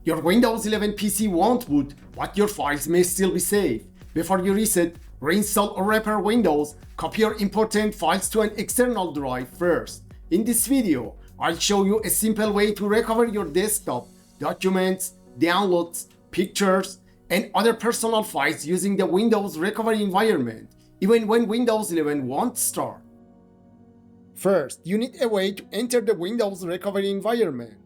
Your Windows 11 PC won't boot, but your files may still be safe. Before you reset, reinstall or repair Windows, copy your important files to an external drive first. In this video, I'll show you a simple way to recover your desktop, documents, downloads, pictures, and other personal files using the Windows recovery environment, even when Windows 11 won't start. First, you need a way to enter the Windows recovery environment.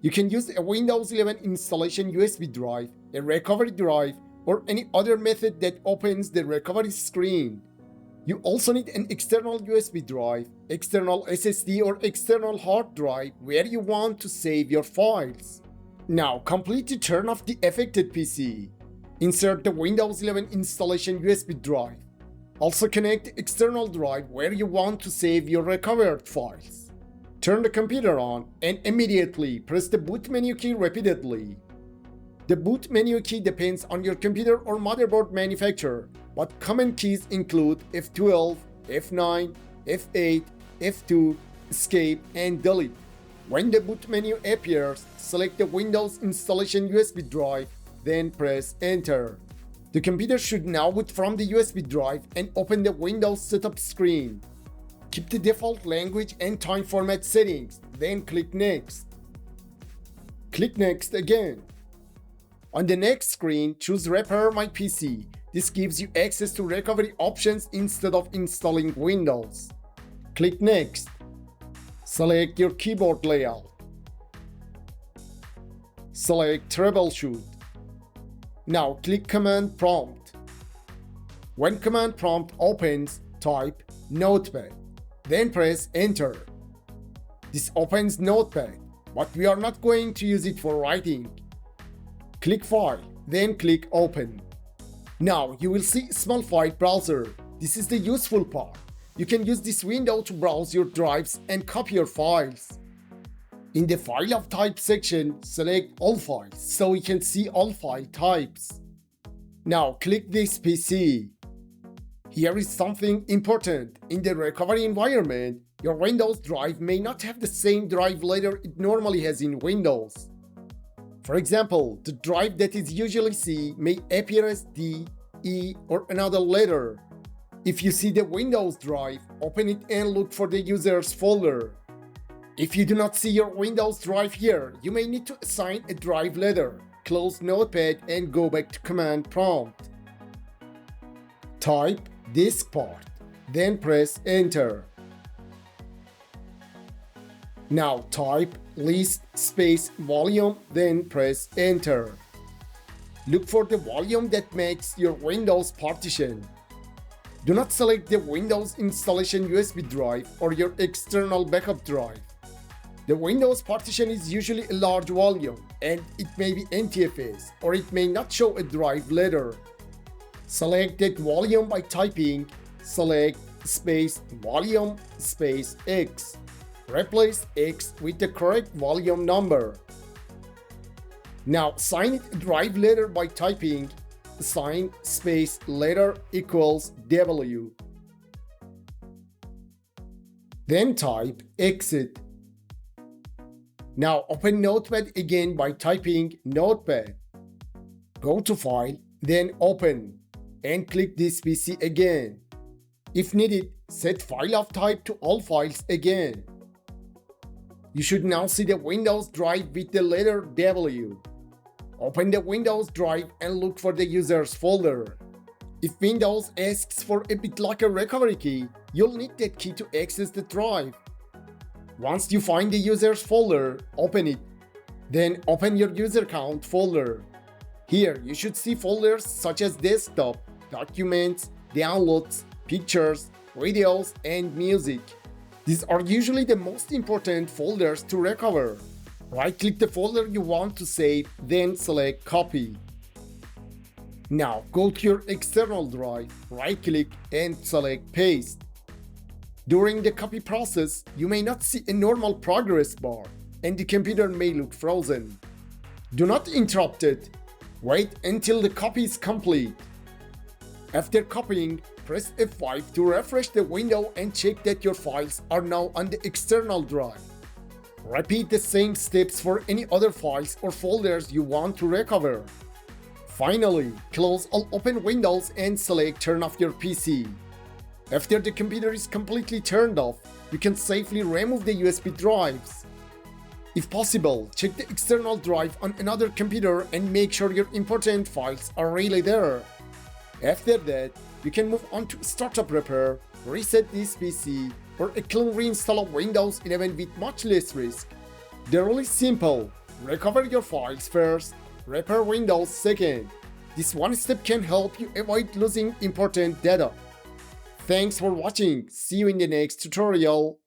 You can use a Windows 11 installation USB drive, a recovery drive, or any other method that opens the recovery screen. You also need an external USB drive, external SSD, or external hard drive where you want to save your files. Now, completely turn off the affected PC. Insert the Windows 11 installation USB drive. Also connect the external drive where you want to save your recovered files. Turn the computer on and immediately press the boot menu key repeatedly. The boot menu key depends on your computer or motherboard manufacturer, but common keys include F12, F9, F8, F2, Escape, and Delete. When the boot menu appears, select the Windows installation USB drive, then press Enter. The computer should now boot from the USB drive and open the Windows setup screen. Keep the default language and time format settings, then click Next. Click Next again. On the next screen, choose Repair My PC. This gives you access to recovery options instead of installing Windows. Click Next. Select your keyboard layout. Select Troubleshoot. Now click Command Prompt. When Command Prompt opens, type Notepad. Then press Enter. This opens Notepad, but we are not going to use it for writing. Click File, then click Open. Now you will see Small File Browser. This is the useful part. You can use this window to browse your drives and copy your files. In the File of Type section, select All Files so you can see all file types. Now click this PC. Here is something important. In the recovery environment, your Windows drive may not have the same drive letter it normally has in Windows. For example, the drive that is usually C may appear as D, E, or another letter. If you see the Windows drive, open it and look for the user's folder. If you do not see your Windows drive here, you may need to assign a drive letter. Close Notepad and go back to Command Prompt. Type diskpart, then press Enter. Now type list space volume, then press Enter. Look for the volume that makes your Windows partition. Do not select the Windows installation USB drive or your external backup drive. The Windows partition is usually a large volume, and it may be NTFS or it may not show a drive letter. Select that volume by typing select space volume space X. Replace X with the correct volume number. Now assign it a drive letter by typing assign space letter equals W. Then type exit. Now open Notepad again by typing Notepad. Go to File, then Open, and click this PC again. If needed, set File of Type to All Files again. You should now see the Windows drive with the letter W. Open the Windows drive and look for the user's folder. If Windows asks for a BitLocker recovery key, you'll need that key to access the drive. Once you find the user's folder, open it. Then open your user account folder. Here you should see folders such as Desktop, Documents, Downloads, Pictures, Videos, and Music. These are usually the most important folders to recover. Right-click the folder you want to save, then select Copy. Now go to your external drive, right-click, and select Paste. During the copy process, you may not see a normal progress bar, and the computer may look frozen. Do not interrupt it. Wait until the copy is complete. After copying, press F5 to refresh the window and check that your files are now on the external drive. Repeat the same steps for any other files or folders you want to recover. Finally, close all open windows and select Turn off your PC. After the computer is completely turned off, you can safely remove the USB drives. If possible, check the external drive on another computer and make sure your important files are really there. After that, you can move on to startup repair, reset this PC, or a clean reinstall of Windows 11 with much less risk. They're really simple. Recover your files first, repair Windows second. This one step can help you avoid losing important data. Thanks for watching. See you in the next tutorial.